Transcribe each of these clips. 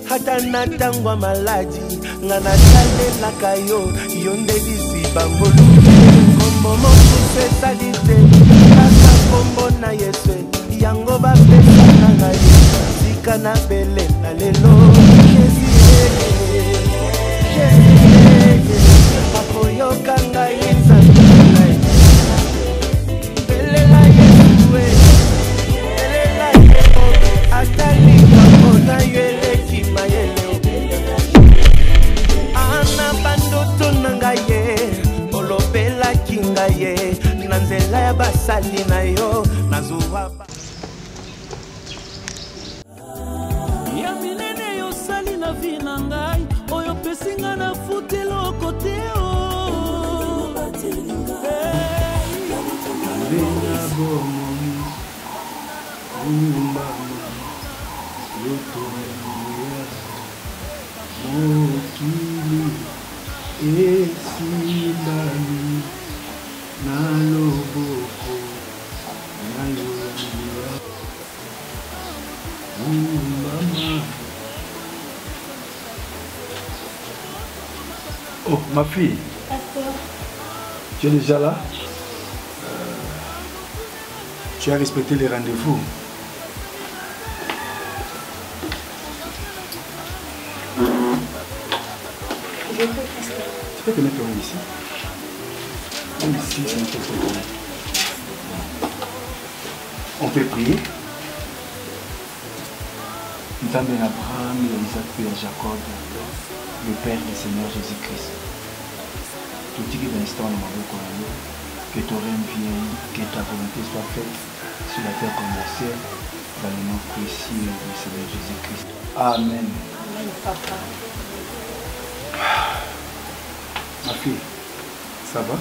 hata natangwa maladi ngana salelaka yo nde lisiba mbolu kombo mosusu esalite kaka kombo na Yesu yango bapesaka ngai sika na bele na lelo akoyoka ngai nzambe ngai belela Yesu belela atali na yeleki mayele ana bandoto na ngai olobelaki ngai na nzela ya basali na yo nazuwa ya minene yosali na vi na ngai oyo pesinga na futelo kote mokili esimbani na loboko na yo mama. Oh, ma fille. Tu es déjà là? Tu as respecté les rendez-vous. Tu peux te mettre ici. Ici, c'est notre problème. On peut prier. Nous avons Abraham, Isaac, Père Jacob, le Père du Seigneur Jésus-Christ. Tout dit que dans l'histoire, nous avons connu que ton règne vienne, que ta volonté soit faite sur la terre comme au ciel, dans le nom précieux du Seigneur Jésus-Christ. Amen. Amen, papa. Ma fille, ça va?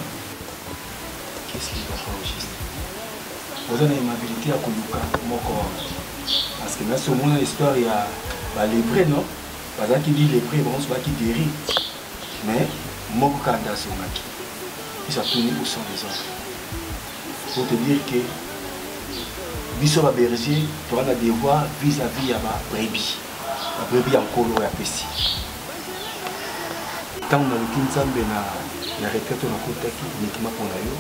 Qu'est-ce qui va pas au juste? Vous avez une amabilité à Koluka, mon corps. Parce que là, c'est au moins l'histoire, il y a les vrais, non? Parce qu'il dit les vrais, bon, c'est pas qui guérit. Mais, mon candidat, c'est un maki. Il s'est tourné au sang des autres. Pour te dire que, Bissot va berger, tu as des devoirs vis-à-vis à ma brebis. La brebis en colo et à Pessi. Tant on a le Kinzambe na retraite on a contacté uniquement pour la yo.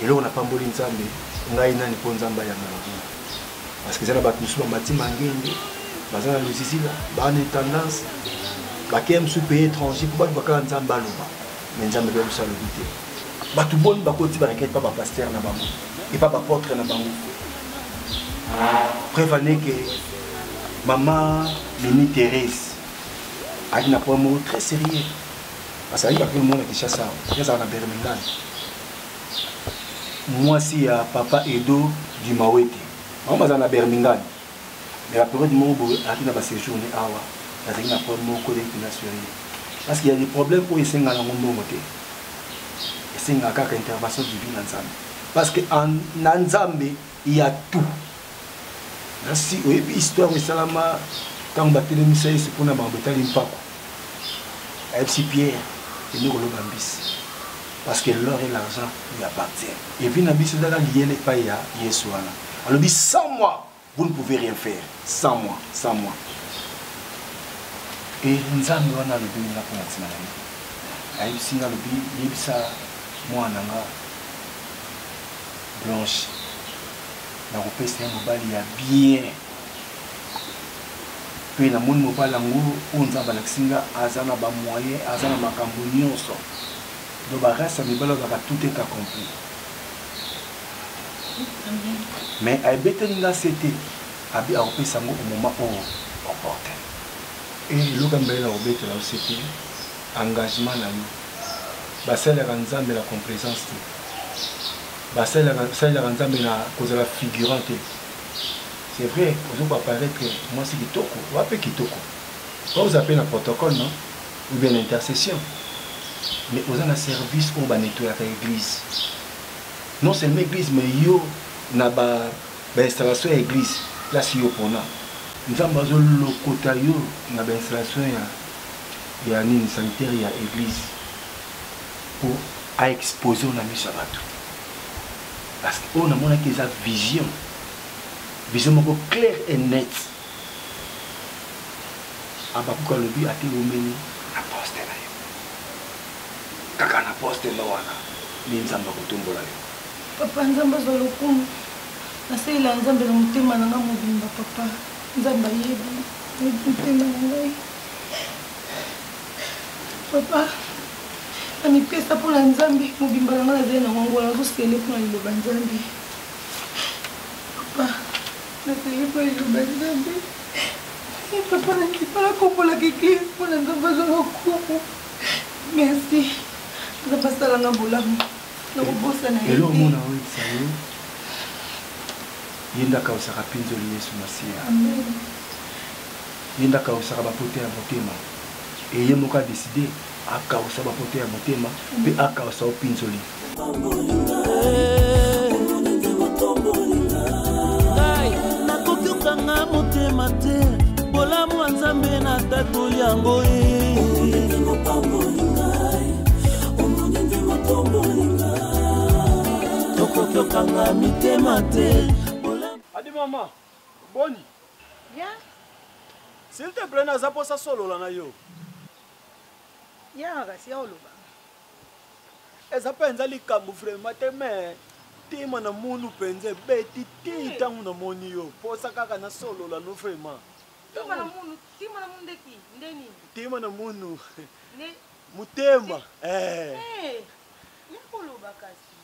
Et là on a pas mboli Nzambe, on a une année pour Nzamba ya Nzambe. Parce que ça là tous les bâtiments ngende, bazana le sisi là, ba une tendance, ba kem sous pays étranger pour ba ka Nzamba loba. Mais Nzambe doit ça le goûter. Ba tout bon ba koti ba requête pas ba pasteur na bango et pas ba porte na bango. Prévenez que maman Mini Thérèse a un problème très sérieux. Parce qu'il y a tout le monde qui chasse ça. Il y a ça dans Birmingham. Moi, si papa Edo du Mawete. Moi, je suis à Birmingham. Mais la période du moment où il y a un séjour, il y a un problème international. Parce qu'il y a des problèmes où il y a un monde. Il y a une intervention divine en Zambie. Parce qu'en Zambie, il y a tout. Si vous avez une histoire de Salama, quand on a fait le c'est pour nous embêter l'impact. FC Pierre, et nous le bambis. Parce que l'or et l'argent lui appartiennent. Et puis, nous avons lié les païens à Yeshua. On dit 100 mois, vous ne pouvez rien faire. 100 mois, 100 mois. Et nous avons le but de la première. Nous avons le but de la moi, blanche. Nous avons fait un mobile bien. Puis na monde mobile lango onza balaksinga azana ba moyen azana makambo nyonso do ba reste mibalo ba tout est accompli. Mais ay betelinga c'était abi a opesa ngo au moment où on porte. Et le gambela obete la c'était engagement na yo. Ba sala kanzambe la complaisance. Ba sala kanzambe na cause la figurante. C'est vrai, vous pouvez apparaître que moi c'est Kitoko, ou appelez Kitoko. Vous appelez un protocole, non? Ou bien l'intercession. Mais vous avez un service où vous nettoyez l'église. Non seulement l'église, mais vous avez une installation à l'église. Là, c'est vous pour nous. Nous avons le côté où une installation à une sanitaire à l'église. Pour exposer aux amis Sabato. Parce qu'on a une vision. Vision claire et nette. abakuka lobi ate omeni na poste na yo kaka na poste na wana ni nzambe kutumbola yo papa nzambe azwa lokumu nasalela nzambe na motema na nga mobimba papa nzambe ayebi motema na ngai papa amipesa mpona nzambe mobimba na nga nazali na ngongola nazosele mpona liloba nzambe papa nasele mpona liloba nzambe papa nakipala kombolaka eglise mpona nzambe azwa lokumu merci nzambe asalanga bolamu nakobosa na elo omona oyebisa yo ye nde akausaka mpinzoli yesu masiya ye nde akausaka bapote ya motema eye moko adeside akausa bapote ya motema mpe akausa opinzoli nakoki okanga motema te bolamu ya nzambe na tatoli yango tokoki okanga mitema te. Adi mama, boni. ya S'il te plaît, naza posa solo la na yo. ya kasi ya oloba Eza penza likambo vraiment te me tima na munu penze beti ti tangu na moni yo. Posa kaka na solo la no vraiment. tima na munu ndeki ndeni Tima na munu. ne Mutema. ya koloba kasi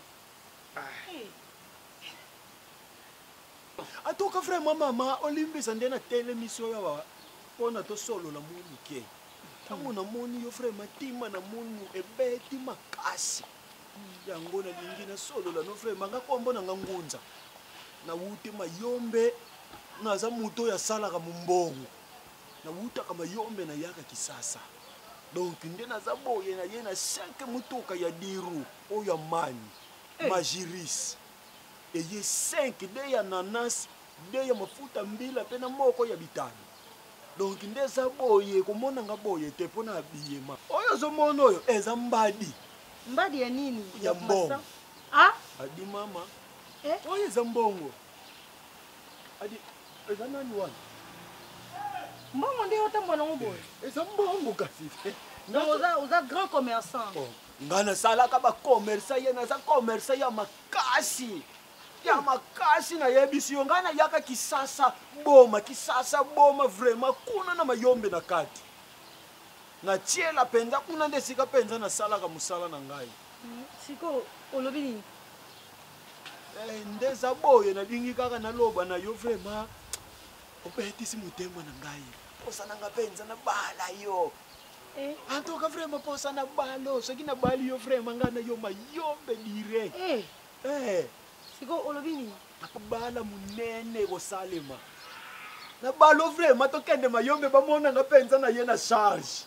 Atoka vraiment mama olimbisa ndena telemission ya wa pona to solo la munu ke. Tangu na moni yo vraiment tima na munu ebeti makasi. Yango na lingina solo la no vraiment ngakombo na ngunza. Na wuti mayombe naza muto ya sala ka mumbongo. Na wuta kama yombe na yaka kisasa. Donc ndena za boye na yena 5 mutoka ya diru o ya mani. Majiris. Eye 5 de ya nanas, de ya mafuta mbila pena moko ya bitani. Donc ndeza boye komona nga boye te pona biyema. Oyo zo mono oyo eza mbadi. mbadi ya nini Ya mbongo. Adi mama. Oyo eza mbongo. Adi eza nani wana? mbongo nde otambwa nango boye Eza mbongo kasi. oza grand commerçant Ngana sala ka ba commerce yena za commerce ya makasi. Ya makasi na yebisi yo ngana yaka kisasa boma vraiment kuna na mayombe na kati. Na tiela penza kuna ndesika penza na sala ka musala na ngai. siko olobi nini Ndeza boye na dingi kaka na loba na yo vraiment opetisi mutema na ngai. Posa na ngapenza na bala yo. Antoka vraiment posa na balo, so kina bali yo vraiment ngana yo mayombe direct. siko olobi nini Akubala munene ko salema. Na balo vraiment to kende mayombe bamona ngapenza na yena charge.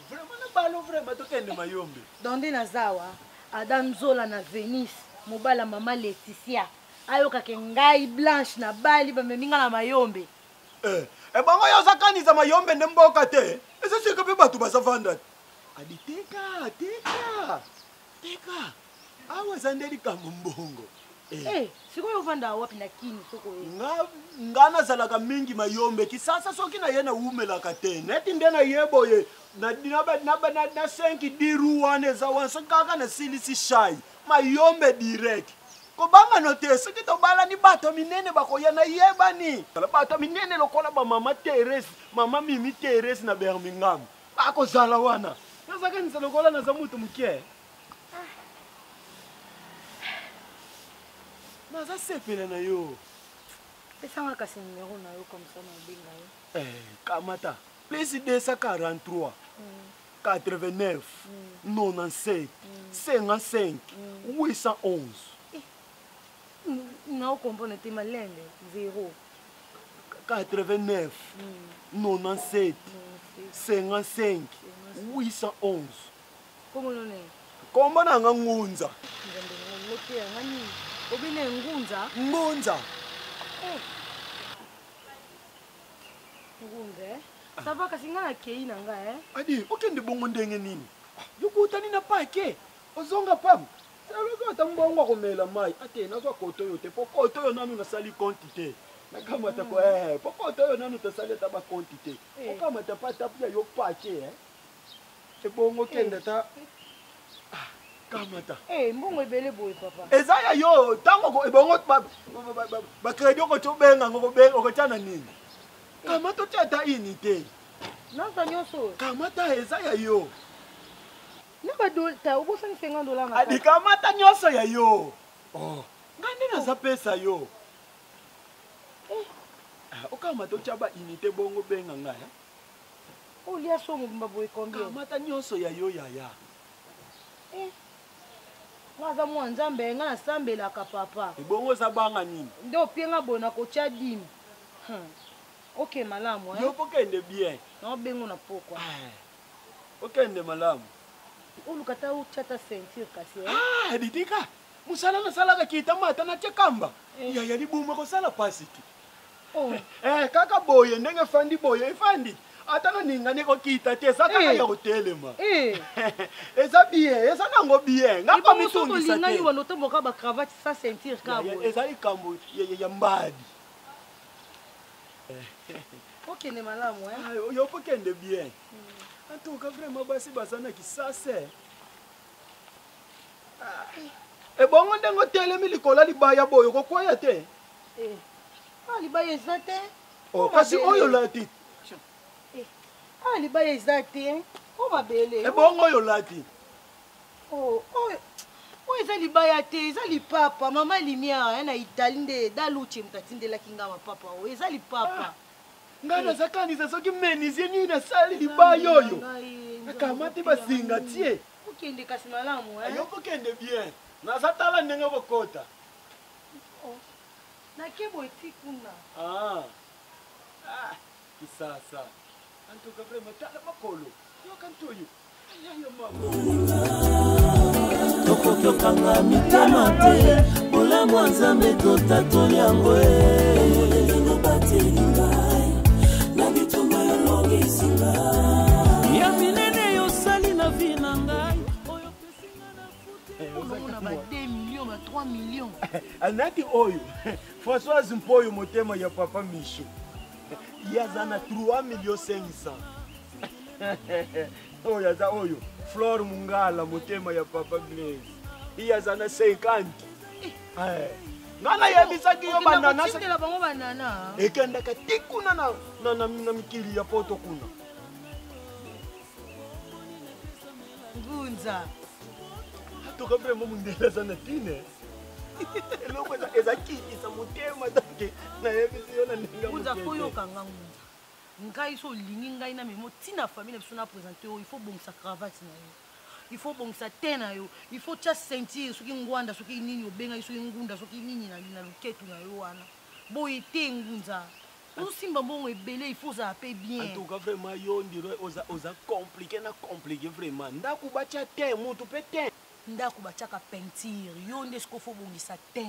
Vraiment na balo vraiment to kende mayombe. donde nazawa adam zola na Venice mobala mama Laetitia ayokake ngai Blanche na bali bameminga na mayombe Bango yo zakaniza mayombe ndemboka te. Ese sika pe batu basavanda. Adi teka. Awa zandeli kama mbongo. siko yovanda wapi na kini soko Ngana zalaka mingi mayombe kisasa soki na yena umela katene. Neti ndena yeboye na 5 diru wane za wanso kaka na silisi shai. Mayombe direct. Kobanga note soki to bala ni bato minene bakoya na yebani. Bato minene lokola ba mama Teresa, mama Mimi Teresa na Birmingham. Bako zala wana. Nazaka ni lokola na za mutu mukie. Naza sepela na yo. pesanga kasi numero na yo comme ça na benga yo Kamata. Plus 243. 89. 97. 55. 811. na comprendre te malende 0 89. 97. 55. 811. komo none Komba na ngunza. nzambe ngote ngani obine ngunza Ngunza. ngunze sava kasi ngana kei na nga Adi, okende bongo ndenge nini? Yokutani na pake. Ozonga pam. Saloka tambongo komela mai. Ate nazwa koto yote. Po koto yo nanu na sali konti te. nakamata ko pokota yo nanu tosaleta bakonti te okamata pa tapuya yo pache ebongo kenda ta kamata mbongo ebele boye papa eza ya yo tango ko ebongo bakredi okotobenga okotana nini kamata otata ini te nasa nyonso kamata eza ya yo nabadolta obosani $50 adikamata nyonso ya yo ngandi naza pesa yo okamata otyaba ini te bongo benga ngai olia so mobimba boye combien kamata nyonso ya yo yaya ngaza mwa nzambe nga nasambelaka papa ebongo oza banga nini nde opienga boye nakotya dime ok malamu yo pokende bien naobengo na pokwa okende malamu oluka ta otya ta ceinture kasi ditika musala nasalaka kita mata natya kamba yaya libuma kosala pasi te kaka boye ndenge efandi boye efandi ata naninga nekokita te eza kaka ya kotelema eza bien eza nango bien ngakomitungisa te wana otomboka bacravate sa ceinture ka boye eza likambo ya mbadi okende malamu yo pokende bien antuka vraiment basi baza na kisase ebongo ndenge otelemi likolo libaya boye kokwaya te libaya eza te kasi oyo lati libaya eza te o mabele ebongo oyo lati oyo eza libaya te eza lipapa mama lumière na Italie nde daluche moto atindelaki nga mapapa oyo eza lipapa ngai nazakanisa soki menisie nini nasali libaya oyo akamati basinga tie okende kasi malamu yo kokende bien nazatala ndenge kokota nakebo eti kuna kisasa antuka vraiment tala makolo yokantoyo tokoki okanga mitema te bolamu ya nzambe totatoli yango na bitumba yolongisi ngai ya minene yosali na vi na ngai oyo pesinga na futeomona ba 2 millions ba 3 millions anaki oyo Françoise Mpoyo motema ya papa Micho yaza na 3,500,000 oyo aza oyo Flore Mungala motema ya papa Blaise yaza na 50 ngana yebisaki yo banana sindela bango banana ekendaka tikuna na mikili ya poto kuna ngunza atoka vraiment mundela za na tine eloko eza kitisa motema take nayebisi yo na ndenge ngunza po yokanga ngunza ngai so olingi ngai na memo ntina famille na biso na présente oyo il faut bongisa cravate na yo il faut bongisa te na yo il faut tia ceinture soki ngwanda soki nini obengai soki ngunda soki nini na luketu na yo wana boye te ngunza osimba mbongo ebele il faut ozala mpe bien en tout cas vraiment yo ndiro oza compliqué na compliqué vraiment ndako batya te motu mpe te ndako batiaka peinture yo nde siko fo bongisa te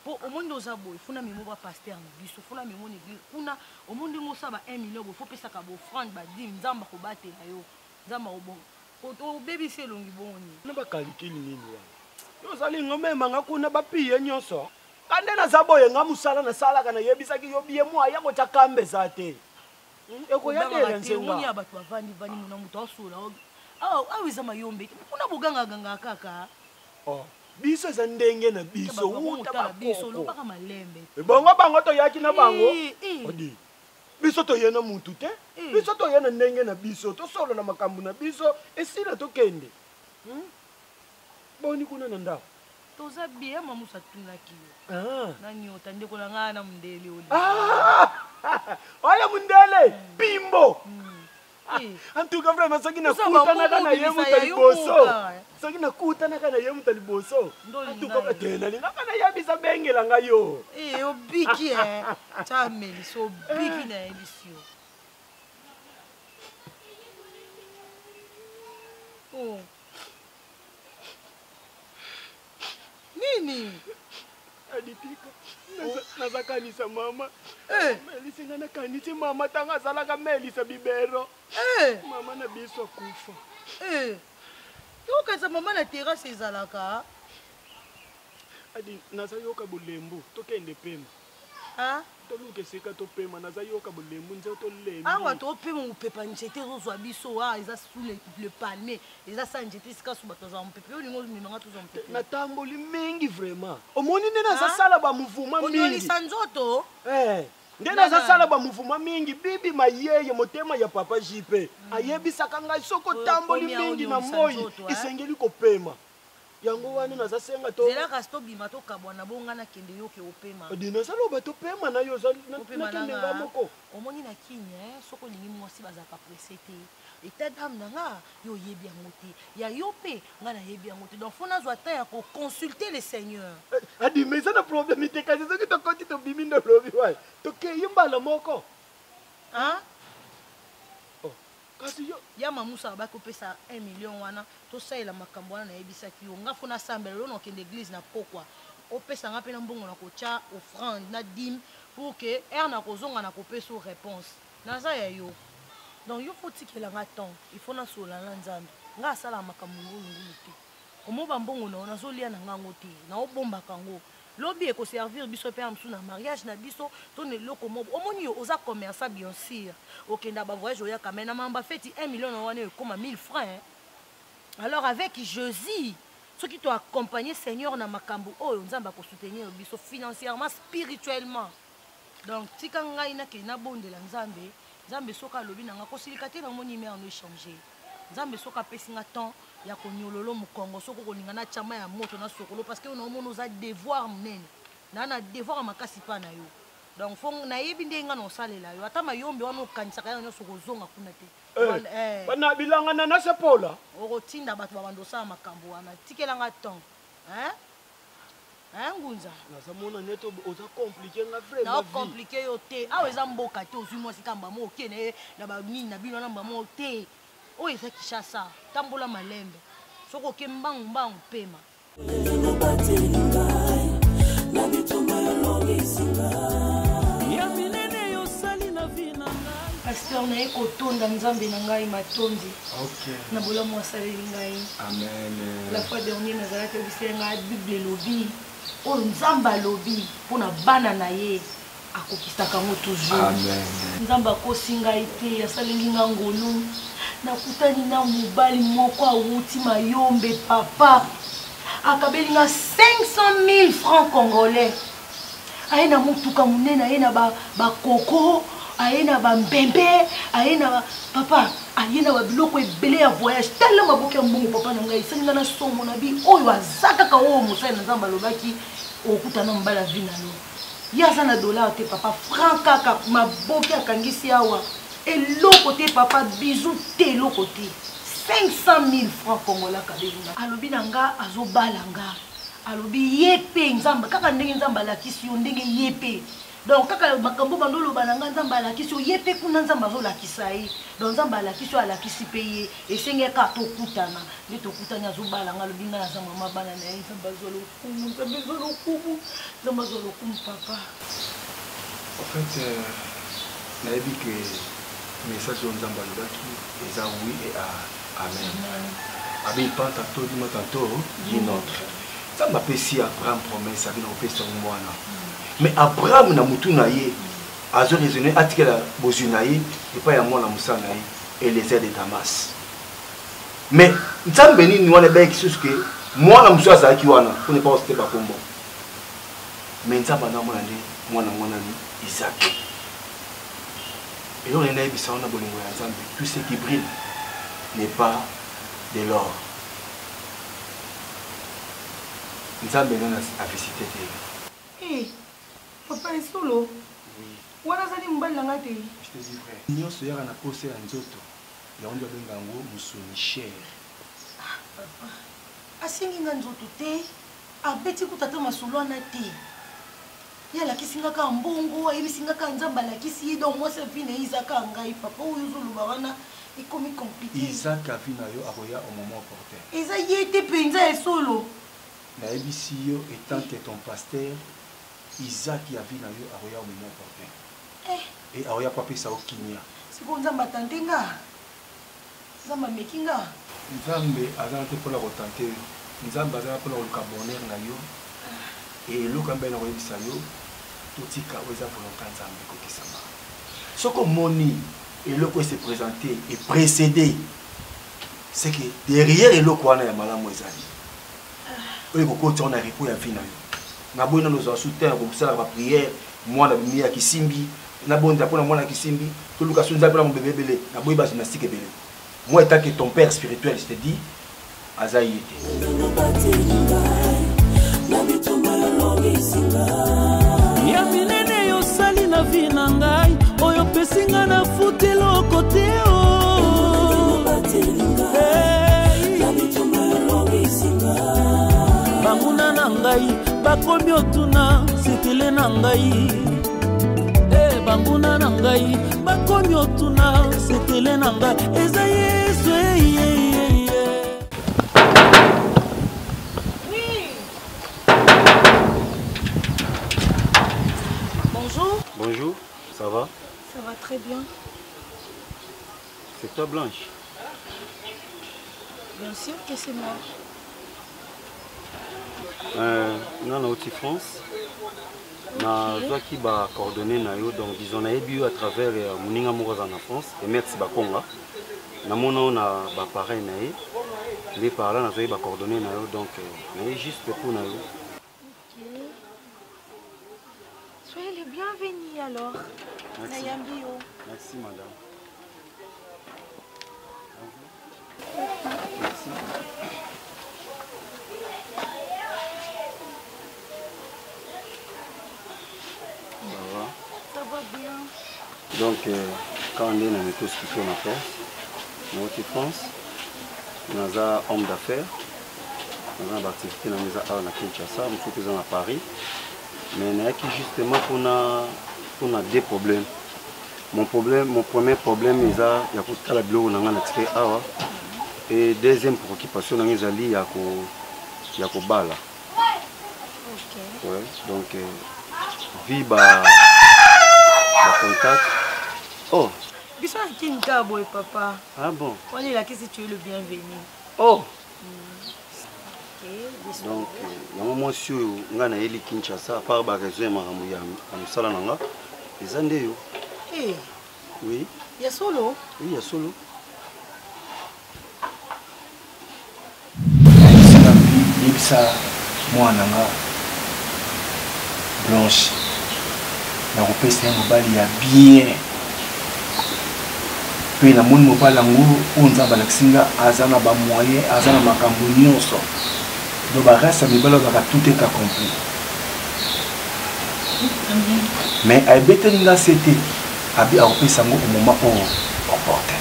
po omondi oza boye funa memo bapaster na biso funa memo na église kuna omondi ngosala ba 1 million boye fo pesaka bofrande badime nzamba kobatela yo nzamba obongo obebisi elongi boni na bakalikili nini wana yo ozalinga omemanga kuna bapiye nyonso kande naza boye nga mosala nasalaka nayebisaki yo biye mwaya kotya kambe eza te ekoyatela nzenga ya bato bavandivandi mona moto asola awa eza mayombe kuna bogangaganga kaka biso eza ndenge na biso wuta biso lobaka malembe ebongo bango toyaki na bango odi biso toye na mutu te biso toye na ndenge na biso tosolola makambo na biso esila tokende boni kuna na ndako toza bien mamusa tunaki yo nanyota ndekola ngaa na mundele oli oyo mundele pimbo en tout cas vraiment soki nakutanaka na ye muta liboso soki nakutanaka na ye muta liboso en tout cas te nalingaka nayebisa bengela nga yo obiki tamelisi obiki nayebisi yo nini aditika nazakanisa mama melisinga nakanisi mama tanga azalaka melisa bibero mama na biso akufa yokanisa mama na terase ezalaka adi naza yoka bulembu tokende pema Ah? toluka esika topema naza yoka bolembu nzela tolembi awa topema mopepa nzete ezozwa biso eza sous le palmier eza sa nzete esika so bato azwa mopepe oyo lingo mimanga tozwa mopepe natamboli mingi vraiment omoni nde nazasala bamouvement mingi onyolisa nzoto nde nazasala bamouvement mingi bibi mayeye motema ya papa jipe ayebisaka ngai soki otamboli mingi na moi esengeli kopema yango wana nazasenga to zela kasi tobima tokabwana bonga nakende yoke opema dinazaloba topema na yo nakendenga moko omoni na kinya soki olingi mwasi bazalaka presse te eta dame na nga yo oyebi yango te ya yo mpe nga nayebi yango te donc fo nazwa ta ya koconsulte le seigneur adima eza na problème te kasi soki tokoti tobimi ndolobi waye tokei mbala moko kasi yo ya mamusa bakopesa 1 million wana tosalela makambo wana nayebisaki yo nga fo nasambela lelo nakende église na pokwa opesanga mpe na mbongo na kotya offrande na dime pour ke ere na kozonga na kopesa o réponse naza ya yo donc yo fo tikelanga temps il faut nasola na nzambe nga asala makambo ngolungulu te omoba mbongo na yo nazolia na ngango te naobombaka ngo lobi ekoservir biso mpe ya mosu na mariage na biso to na eloko moko omoni yo oza commerçant bien sûr okenda bavoyage oyaka me na mamba feti 1 million na wana ekoma 1000 francs alors avec Jésus soki toaccompagne seigneur na makambo oyo nzambe akosoutenir biso financièrement spirituellement donc tika ngai nakei nabondela nzambe nzambe soki alobi nanga kosilika te namoni me ano échanger nzambe soki apesi nga temps ya konyololo mokongo soki okolinga na tiama ya moto na sokolo parce que naomona oza devoir monene na devoir makasi mpa na yo donc fo nayebi nde nga na osalela yo ata mayombe wana okanisaka yango nyonso kozonga kuna te bana bilangana na sepola okotinda bato babanda osala makambo wana tikelanga temps ngunza nazamona nete oza komplike nga vraiment naokomplike yo te awa eza mboka te ozwi mwasi kamba mo okene na banini na bino namba mo te oyo eza kishasa tambola malembe soki oke mbangu pema ya minene yosali na vi na ngai paster naye kotonda nzambe na ngai matondi na bolamu asaleli ngai la fois dernier nazalaki obiseli ngai bible elobi oyo nzambe alobi mpona bana na ye akokisaka ngo toujours nzambe akosi ngai te asaleli nga ngolu nakutani na mobali moko awuti mayombe papa akabeli nga 500 000 francs congolais aye na motuka monene aye na bakoko aye na bambembe aye na papa aye na babiloko ebele ya voyage tala maboko ya mbongo papa na ngai esengi nga na somo na bi oyo aza kaka oyo mosali na nzambe alobaki okutana mobali avi na yo ye aza na dollar te papa franc kaka maboki akangisi awa eloko te papa bizu te eloko te 500 000 francs congolais kabelinga alobi na nga azobala nga alobi ye mpe nzambe kaka ndenge nzambe alakisi yo ndenge ye mpe donc kaka makambo bandoloba na nga nzambe alakisi yo ye mpe kuna nzambe azolakisa ye donc nzambe alakisi yo alakisi mpe ye esenge kaka tokutana nde tokutani azobala nga alobi nga naza mama bana na ye nzambe azwa lokumu nzambe azwa lokumu nzambe azwa lokumu papa en fait nayebi ke message oyo nzambe alobaki eza oui et amen abi pas tantôt dima tantôt dit notre nzambe apesi abraham promesse abi na kopesa yango mwana mais abraham na mutu na ye azo raisonne atikela bozwi na ye epai ya mwana mosala na ye Eliezer de Damas mais nzambe nini wana ebeyaki susu ke mwana mosusu azalaki wana po ne pas osite bakombo mais nzambe anamona nde mwana mwanani Isaac eloko nini ayebisa wana bolingo ya nzambe tout ce qui brille n'est pas de l'or nzambe nani avisite te papa esolo wana azali mobali nanga te nyonso yaka na pose ya nzoto yango nde babenga yango mosuni chere asengi nga nzoto te abeti kuta te masolo wana te ye alakisi nga kaka mbongo ayebisi nga kaka nzambe alakisi ye donc mwasi avi na ye eza kaka ngai papa oyo ozoloba wana ekomi compliqué Isaac avi na yo akoya au moment opportun eza ye te mpenza esolo nayebisi yo étant que ton pasteur Isaac avi na yo akoya au moment opportun et akoya po apesa yo kimia sikoyo nzambe atante nga nzambe ameki nga nzambe aza te mpona kotante nzambe aza mpona koluka bonheur na yo et eloko ambai na koyebisa yo totika oza volonté nzambe kokisama soko moni eloko se présenter et précéder c'est que derrière eloko wana ya malamu ezali oyo kokoti on a repos ya vie na yo na boina nos soutien ko sala ba prière mwana bimi ya kisimbi na bonda pona mwana kisimbi to luka sunza pona mbebe belé na boiba gymnastique belé moi étant que ton père spirituel je te dis azaï ya minene yo sali na vie na ngai oyo pesinga na futelo kote banguna na ngai bakomi otuna sekele na ngai banguna na ngai bakomi otuna sekele na ngai eza Yesu Bonjour. Bonjour, ça va? Ça va très bien. C'est toi Blanche? Bien sûr que c'est moi. Non, on est en France. Na qui va coordonner na yo donc disons na ebi à travers moninga moko en France et merci bakonga na mona na ba pareil na ye les par là na zo ba coordonner na yo donc na juste pour na yo. OK. Soyez les bienvenus alors. Merci. Nayambio. Merci madame. Merci. Ça va bien. Donc quand on est dans notre hospital en France, dans France, nous avons un homme d'affaires, nous avons une activité dans la Kinshasa, nous sommes à Paris, mais nous avons justement pour deux problèmes. Mon premier problème est qu'il y a bureau et deuxième préoccupation c'est qu'il y a bala. OK. Ouais, donc viva contact. Oh. Bisous à Kinta boy papa. Ah bon. On est là que si tu es le bienvenu. Oh. OK. Donc il y a un moment sur ngana eli Kinshasa par ba raison makambo ya musala nanga. Ezande yo. Eh. Oui. Il y a solo. Oui, il y a solo. Yebisa mwana nga Blanche na kopesa mobali ya bien pe na moni mobali yango oyo nzambe alakisinga aza na bamoyen aza na makambo nyonso do barasa mibali ozaka tout est accompli mais ayebeteli nga se te abi akopesa yango omoma oyo oporte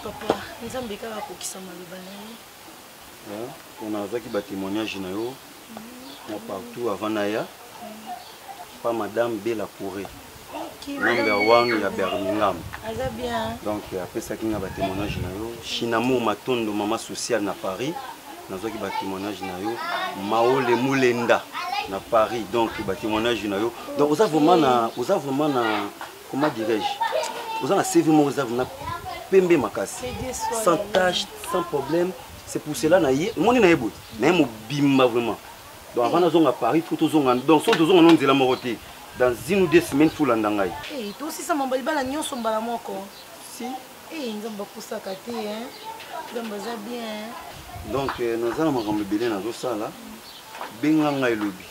papa nzambe kaka kokisa maloba na ye. On a zaki ba témoignage na yo partout avant naya pas madame Bella Pouré. Number 1 ya Birmingham. Aza bien. Donc après ça qui nga ba témoignage na yo Shinamo Matondo maman sociale na Paris na zaki ba témoignage na yo Maole Moulenda na Paris donc ba témoignage na yo donc vous avez vraiment na comment dirais-je vous avez un CV moi vous avez na pembe makasi sans tâche sans problème. C'est pour cela que mon na yebo na mo bimba vraiment donc avant na à Paris faut tozonga donc so tozonga non nzela moroté dans une ou deux semaines faut landangai eh to si ça mbali bala nyonso mbala moko si eh nzamba kusaka te hein nzamba za bien donc nous allons makambo belé na zo sala benganga elobi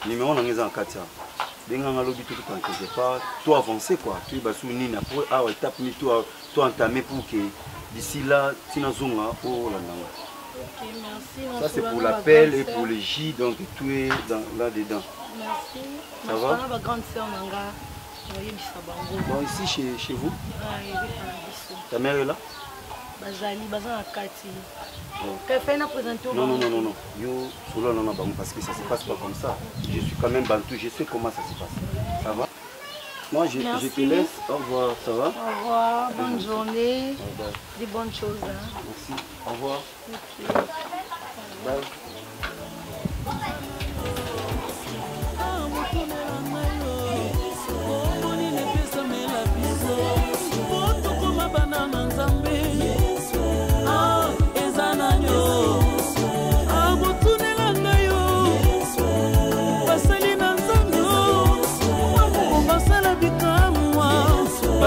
numéro na ngeza en 4 benganga lobi tout quelque part toi avancer quoi tu vas sous nini après ah étape ni toi entamer pour que d'ici là, tu n'as zonga au landanga. Ok, merci. Ça c'est pour l'appel et pour les J, donc tout est là-dedans. Merci. Ça va? Ma grande sœur Nanga. Bon, ici chez vous? Ta mère est là? Bazali, Bazan Kati. Quelqu'un a présenté au Non. Yo, solo non, parce que ça se passe pas comme ça. Je suis quand même bantou, je sais comment ça se passe. Ça va? Moi, je te laisse. Au revoir, ça va? Au revoir, bonne journée. Des bonnes choses. Hein. Merci. Au revoir. Okay. Bye.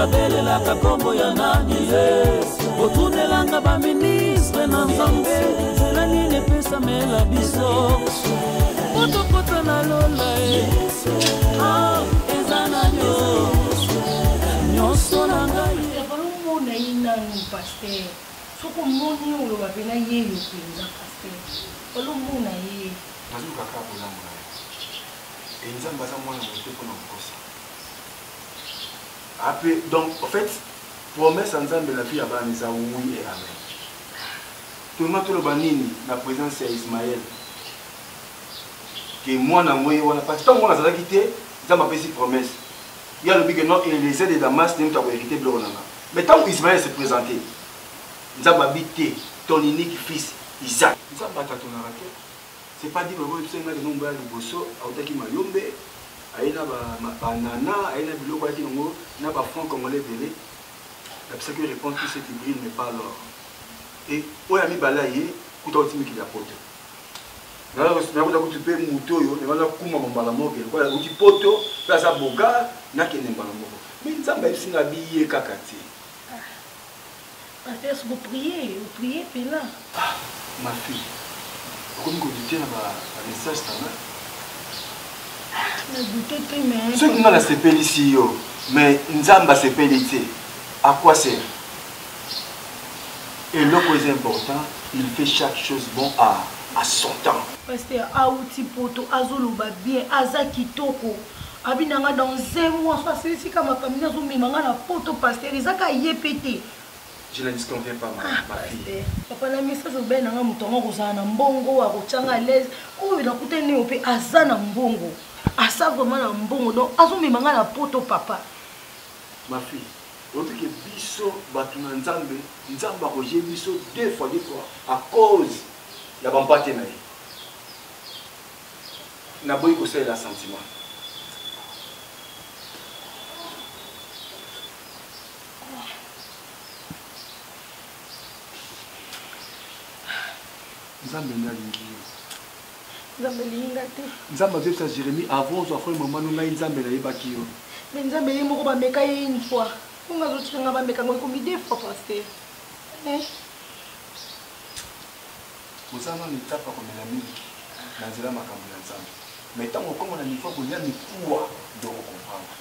babelelaka kombo ya nani otunelanga baministre na nzambe nzela nini epesamela biso otokota na lola eza nanyo nyonso na ngai omona ye nanu paster soki omoni oloba pena ye yo mpenza paster olomona ye nazolukaka bolamu na ye nzambe aza mwana mote mpona kokosa ape donc en fait promesse ya nzambe na vie ya bana eza oui et amen tolima toloba nini na présence ya ismael ke mwana moye wana parce ntango mwana azalaki te nzambe apesi promesse ye alobi ke non les aides de damas ne moto akohérité biloko nanga mais ntango ismael se présenté nzambe abi te ton unique fils isaac nzambe atatonaka te c'est pas dit que biso nga nombo ya liboso autaki mayombe aye na banana aye na biloko ayaki nango na bafranc congolais ebele napisaki répondre tout ce qui brille mais pas l'or et oyo ya mibale ye kuta oti mikili ya poto nakuta kuti mpe motu oyo ebaza kumama mbala moko uti poto mpe aza boga nakende mbala moko mais nzambe ayebisi nga biye kaka te Parce que vous priez, pena. Ma fille, comme vous dites dans le message, ce qui m'a s'appelle ici, mais Nzamba s'appelle ici. À quoi sert? Et le plus important, il fait chaque chose bon à son temps. Parce que Aouti Poto, Azoluba bien, Azakitoko. Abinanga dans un mois, soit c'est comme ma famille, la poto pasteur, ils ont yépété. Je ne disconviens pas, ma fille. Papa, la message est bien, on a un mbongo, on a à l'aise. Oh, il a coûté un peu azana mbongo. Asa vraiment un mbongo. Donc, azumi manga la poto, papa. Ma fille, on dit que biso, batuna nzambe, nzamba roger biso deux fois à cause de la bampate naïe. Na boy ko c'est la sentiment. Nzambe na lingi. Nzambe linga te. Nzambe vepsa Jérémie avant zo afro maman no ngai nzambe na yebaki yo. Mais nzambe ye moko ba meka ye une fois. Kunga zo tshanga ba meka ngo komi deux fois pasteur. Ozana ni tapa ko mela mingi. Na nzela makambo ya nzambe. Mais tant qu'on a niveau ko lia mi kuwa do ko comprendre.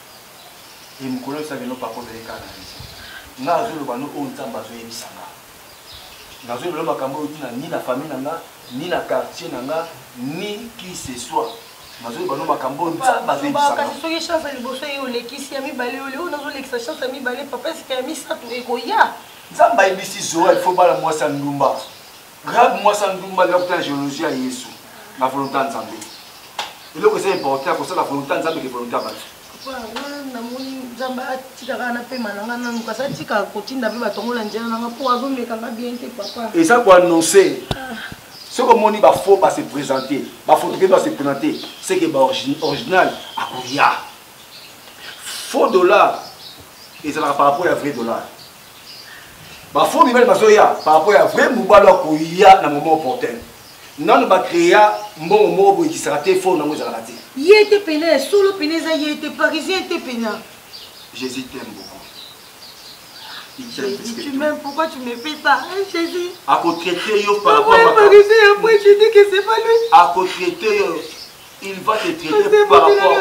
Et mukolo sa bino pa ko de kana nzi. Nga zo lo bano o nzamba zo yebisanga. Nazo le makambo ni la famille nanga ni la quartier nanga ni qui ce soit nazo le bano makambo nzamba zo yebisanga. Kasi soki chance liboso yo lekisi ya mibale yo nazo lekisa chance ya mibale papa sika ya misatu ekoya. Nzamba yebisi zo il faut bala mwasa ndumba. Grave mwasa ndumba la kuta géologie ya Yesu na volonté nzambe. Il est important que ça la volonté nzambe que volonté batu. Papa na moni nzamba atika kana pe mananga na nkasa tika kotinda pe batongola njana nanga po azomeka nga bien te papa. Et ça pour annoncer ce que moni ba faux pas se présenter, ba photo que doit se présenter, c'est que ba original akoya. Faux dollar et ça par rapport à vrai dollar. Ba faux bibel bazoya par rapport à vrai mobalo akoya na moment opportun. Non ba créer mbongo moko qui sera té faux na ngo zala té. Yete pena solo peneza yete parisien te pena. Jésus t'aime beaucoup. Jésus, tu m'aimes, pourquoi tu me fais ça, hein, Jésus? À traiter yo par rapport à après tu dis que c'est pas lui. À traiter yo, il va te traiter par rapport.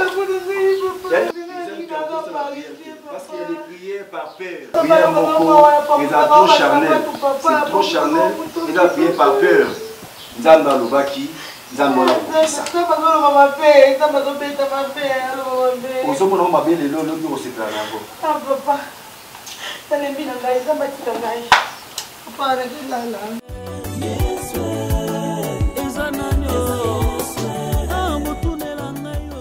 Parce qu'il y a des prières par peur. Prière beaucoup, ils sont trop charnels. C'est trop charnel, ils ont prié par peur. Nzamba lobaki, nzamba la kubisa. Ozomona mabele lelo lobi osepela yango. Ah papa. Talembi na ngai nzamba tika ngai. Papa arrête là. Yesu eza nanyo amutunela ngayo.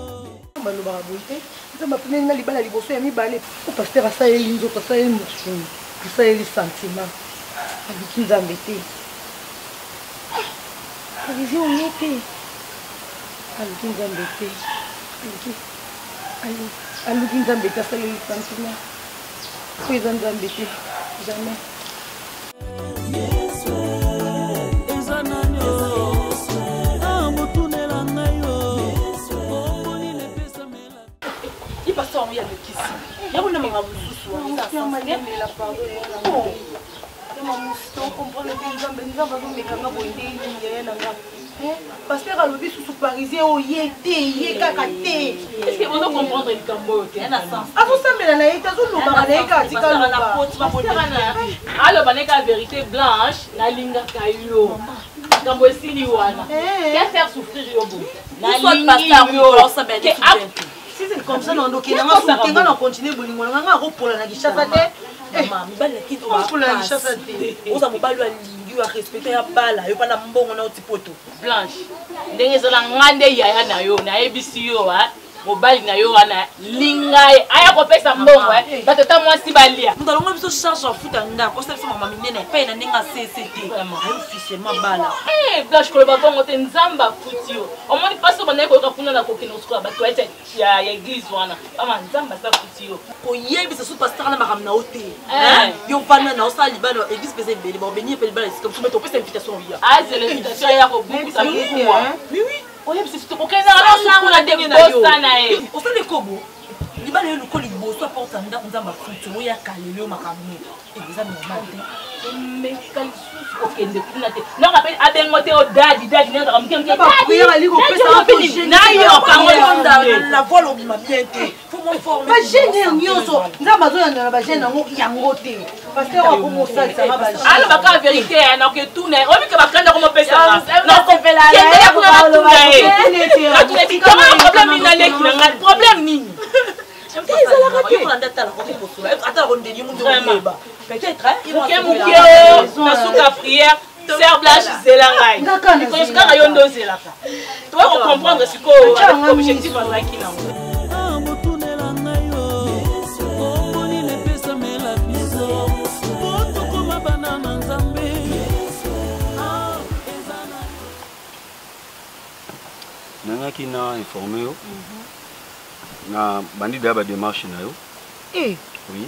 Baloba boite. Nzamba pene na libala liboso ya mibale. O pasteur asayeli nzoto asayeli mosungu. Asayeli sentiment. Abiki nzambe te. Arrivé au été. Allez, Nzambete. Allez, Nzambete, ça y est, sentiment. Oui, Nzambete, jamais. Il passe en rien de qui. Il y a un homme à vous. la pardon. Pasteur a lobby sous parisien au yété, yé kakate. Est-ce que vous comprendre le cambo? Ah, vous savez, la naïta, vous nous parlez, alors, la vérité blanche, la linga kayo. Cambo sili wana. Qu'est faire souffrir yobo? La linga si c'est comme ça, on doit continuer à respecter la balle, il n'y a pas de bon poto. Blanche, ndenge zola ngande yaya na yo na ebisi yo mobali na yo wana lingai aya kopesa mbongo batata mwasi balia nous allons biso charge en foot anga ko ça mama minene pe na ndinga CCT officiellement bala Blanche ko ba bongo te nzamba futi yo omoni paso bana ko kapuna na kokino sukwa bato ete ya église wana ama nzamba sa futi yo ko yebisa su pasteur na makamna ote yo bana na osali bana église pese bele bon benir pe bala comme tu mets ton pesa invitation ya c'est l'invitation ya ko buku sa buku oui oye c'est tout kokena na de bossa na e o fait le kobo ni bana le koli bosso porte anda nzamba futi yo ya kalelo makamno et vous avez normal mais quand okende kuna te non rappelle abengote o dadi nenda kamkenke ba prière ali ko pesa na yo kango la voile au bima bien te faut mon former ba gêner nyonso nzamba zo yanga ba gêner yango te parce que on commence ça va ba alors ba ka vérité na que tout ne obi que ba kanda comme pesa non c'est la problème ina leki na problème nini peut-être na prière Sœur Blanche zelangai kaka yo ndo zelaka tu vas comprendre ce que objectif azaki na nangaki na informé yo na bandi da ba démarche na yo oui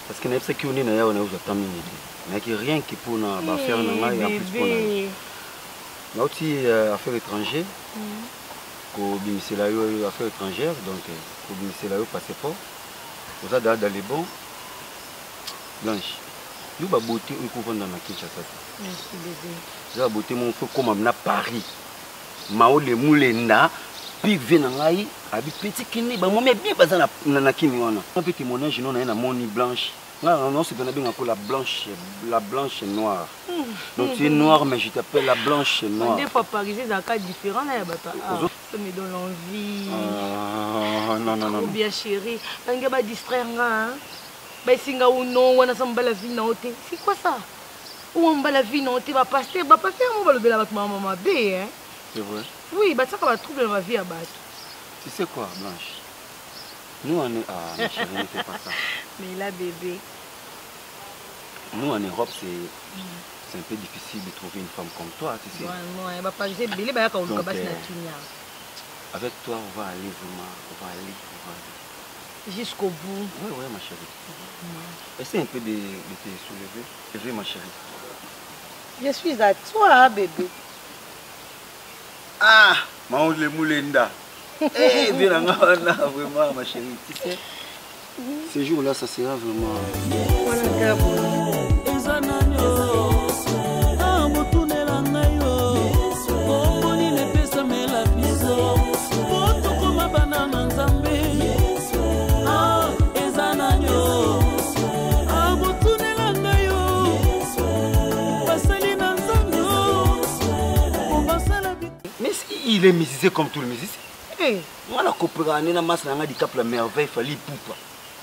parce que n'importe qui on est na ya on a uza tamini mais qui rien qui pour na ba faire na ngai ya plus pour na aussi affaires étrangères ko bimisela yo affaires étrangères donc ko bimisela yo passeport oza da dans les bons Blanche yo ba beauté on ko vendre na Kinshasa merci bébé za beauté mon faut comme na Paris mao le mulenda puis vient ngai abi petit kini ba momé bien bazana na kini wana un peu témoignage non na moni Blanche non c'est bien bien la blanche noire donc tu es noire mais je t'appelle la blanche noire des fois parisien dans cas différent là ça me donne envie non bien chérie nga ba distraire nga ba singa uno wana samba la vie na hote c'est quoi ça ou on ba la vie na hote ba pasteur mo ba le bela ba maman bé hein c'est vrai oui bah ça va trouble dans ma vie à battre tu sais quoi Blanche nous on est ma chérie ne fais pas ça mais là bébé nous en Europe c'est un peu difficile de trouver une femme comme toi tu sais non bah pas j'ai belé ba ka uluka basi na tunya avec toi on va aller vraiment on va aller jusqu'au bout ouais ma chérie essaie un peu de te soulever ma chérie je suis à toi bébé ah Mao le Moulenda bien vraiment ma chérie tu sais ce jour là ça sera vraiment il est musicien comme tout le musicien. Moi, la coopération, na masse na di cap la merveille, fallait poupa.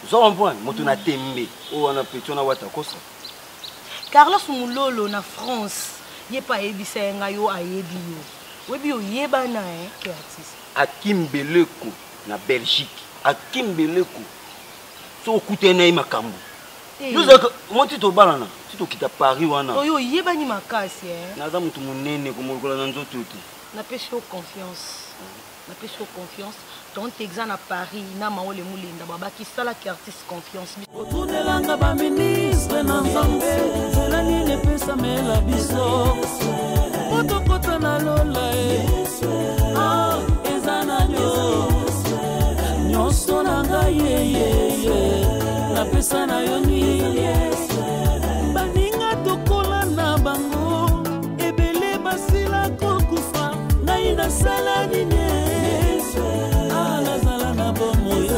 Vous en voyez, moi tu na tembe, oh on a petit on a wata kosa. Carlos Moulolo na France, yé pas ebisa nga yo ayebi yo. Webi yo yeba na qui artiste. Akim Beleko na Belgique. Akim Beleko. So kutena makambo. Nous moi tu to balana, tu to kita Paris wana. Oh yo yeba ni makasi hein. Na za mutu munene ko mokola na nzoto te. Na pêche confiance. Na pêche confiance. Ton examen à Paris, na maole mulinda baba qui sala qui artiste confiance. Otunelanga ba ministre na Nzambe, zela ni ne pesa mela biso. Otokota na lola ah ezana nyo. Nyoso na ngai ye na pesa napesa na yo nini baninga tokola na bango ebele basila kokufa ngai nasala nini nazala na bomoi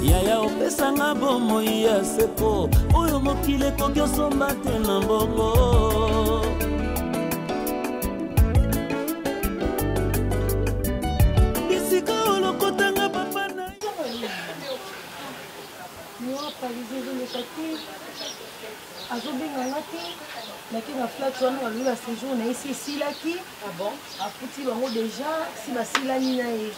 yaya opesanga bomoi ya seko oyo mokili ekoki osomba te na mbongo bisika olokotanga papa na azobenganga te naki na flat wana balobi ba séjour na ye si esilaki afuti bango déjà si basilani na ye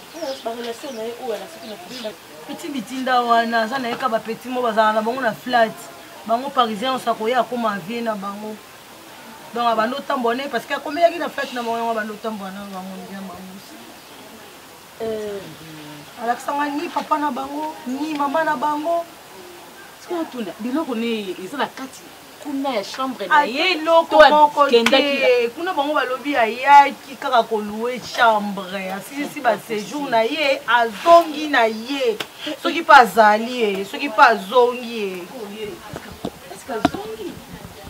peti bitinda wana aza na ye ka bapeti mo bazala na bango na flat bango parisien osa koya akoma avie na bango donc abanda otambola naye parce que akomeyaki na flat na bango yango abanda otambola na bango ndena bamosi alakisanga ni papa na bango ni mama na bango tuna biloko ne eza na kati kuna ya chambre na ye eloko moko te kuna bango balobi ayaki kaka kolue chambre asilisi baséjour na ye azongi na ye soki mpe azali ye soki mpe azongi ye azongi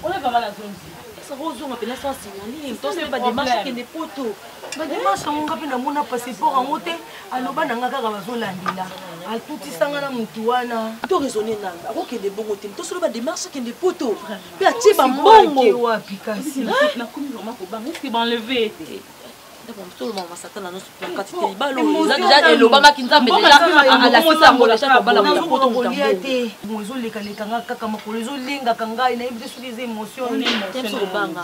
ola mama nazongi ozonga mpena so asinyani tose bademarshe akende poto bademarshe yango nga mpe namona passeport yango te aloba na nga kaka bazolandela atutisanga na motu wana to raisonne nanga akokende bongo te tosolo bademarshe akende poto mpe atie bambongo wapi kasi nakomi vraimen kobanga eske banleve ete tolomama satana nyonso kati te libalo eza deja elobamaki nzambe dejakolia te bon ezolekalekanga kaka makolo ezolengaka ngai nayebi te soki eza émotionobanga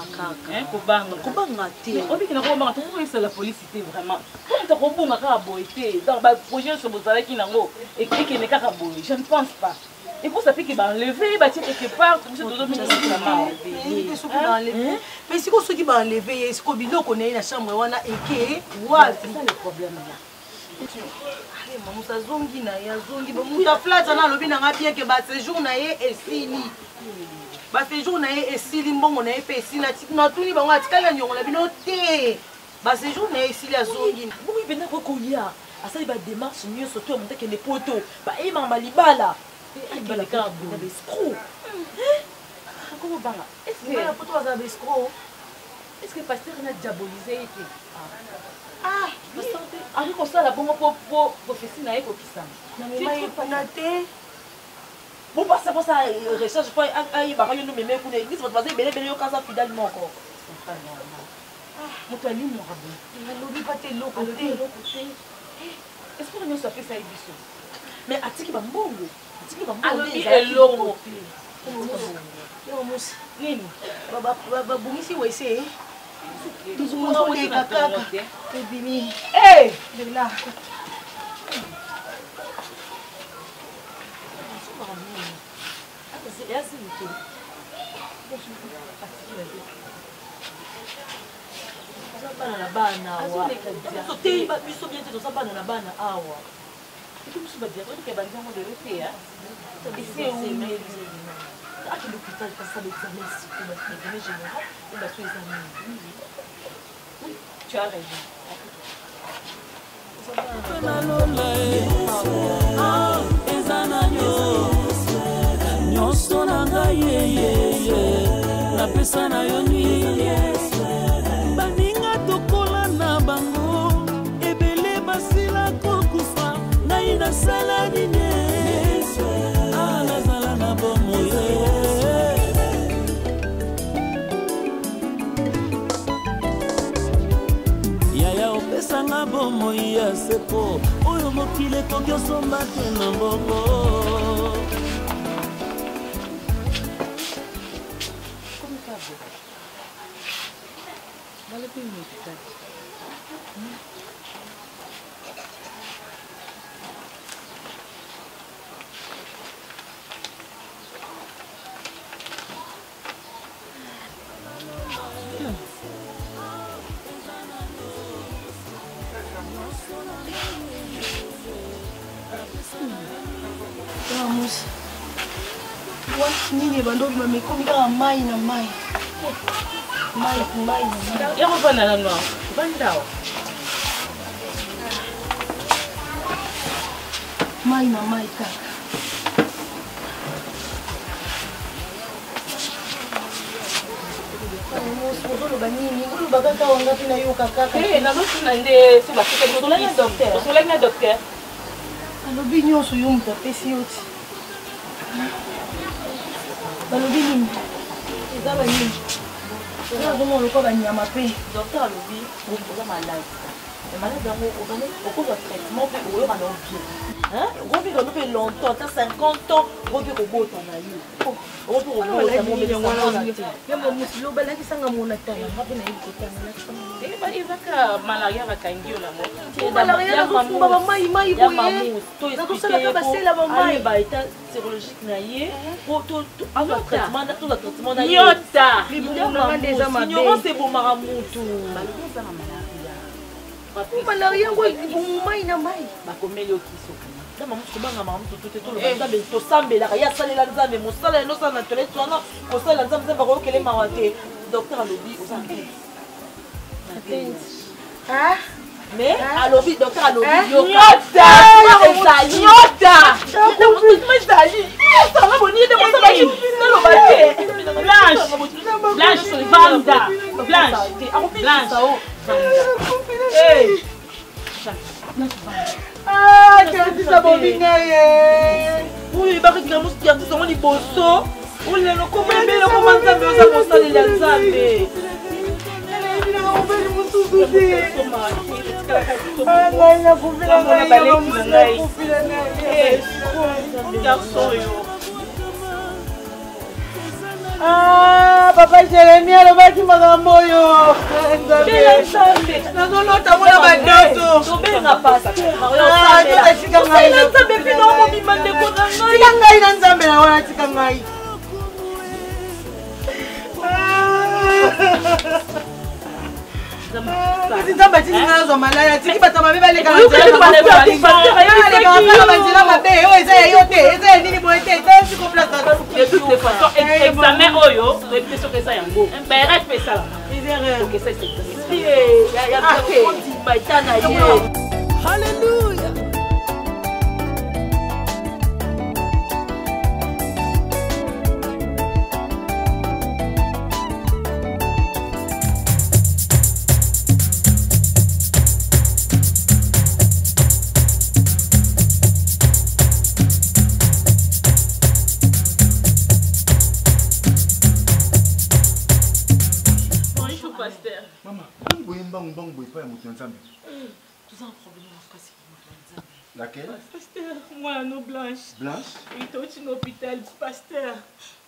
te obikina kobanga tokoyesala polisi te vraiment komta kobunga kaka boye te donc baprojet nyonso bozalaki nango ekende kaka boye je ne pense pas il faut ça fait que enlever bâtir quelque part comme ça dodo mais siko soki baenlever siko biloko na ye na chambre wana eke wapi ça le problème là mamusa azongi na ye azongi bamuta flat ana alobi nanga bien ke baséjour na ye esili baséjour na ye esili mbongo na ye mpe esili natuni bango atikali ya niongo na bino te baséjour na ye esili azongi bongo mpena kokolia asali badémarche nyonso to amonta kende poto bayemaka balibala est-ce que pasteur na diabolisé ete ari kosala bongo po profesi na ye kokisama te bopasa posa recherche po ayebaka yo nomeme kuna église bato baza ebelebele yo kaza fidèle moko moto alimwaka boye alobi pa te eloko te esprit nyonso apesa ye biso mais atiki bambongo alobi eloko nini babongisi wese tozoleka kaka ebimi lela bana na bana awa te biso bien te toza bana na bana awa et puis biso badia toyeke bandiango lelo te ese eumeli ake l'hôpital pasala examen siko examen général e baso eza mingi tu as raison eza na nyonso na ngai yeyeye napesa na yo nini baninga tokola na bango ebele basila kokufa ngai nasala nini nazala na bomoi yaya opesanga bomoi ya seko oyo mokili ekoki osomba te na mbongo nini bandoki bamekomi kaka mai na mai ya kovanda nano vandawa mai na mai kaka. Ozoloba nini? Oloba kaka wangapi na yo kaka? nazotuna nde so basolaki na docteur alobi nyonso yo moto apesi yo ti. Balobi nini? Eza banini? Nazomona lokola banyama mpe. docteur alobi oza malade malade yango okozwa traitement mpe oyoka na obien okoki kono mpe longtemps ta 50 ans okoki kobota na yo balakisanga monatala ngape na yebi ezaka malaria bakangi yo nango kotanga bamaimai boyenakosalaka basela bamai baétat sérologique na ye azwa traitement na ignorance ebomaka mutu malaria yango bomai na mai bakomeli okiso mamutu kobanga mamutu tote tolobazambe tosambelaka ye asalela nzambe mosala enosala na toleti wana kosalela nzambe nzambe akoyokele mawa te docteur alobi oza mais alobi docteur alobi nyota ezali bonide mosala naloba te Blanche vanda Blanche kertisa bobinga ye oyo ebakakila mosu kertisa ngo liboso olelo koma ebele koma nzambe oza mosalela nzambe obeli mosusu te ngai nakufila ngai garçon oyo papa Jeremie alobaki makambo oyo nazolota mona bandoto tobenga pasasila nzambe mpe naomobima ndeko na ngai tika ngai na nzambe na wana tika ngai nzambe atiki ngai nazwa malaya atiki bato mabe balekaka banzela mabe oyo eza ya yo te eza ya nini boye te eza siko place de toutes les façons examen oyo toyebi soki eza yango bayerate mpe esalama okesa ondima eta na ye halleluya Laquelle? Pasteur, moi, non Blanche. Blanche? Il est au hôpital, pasteur.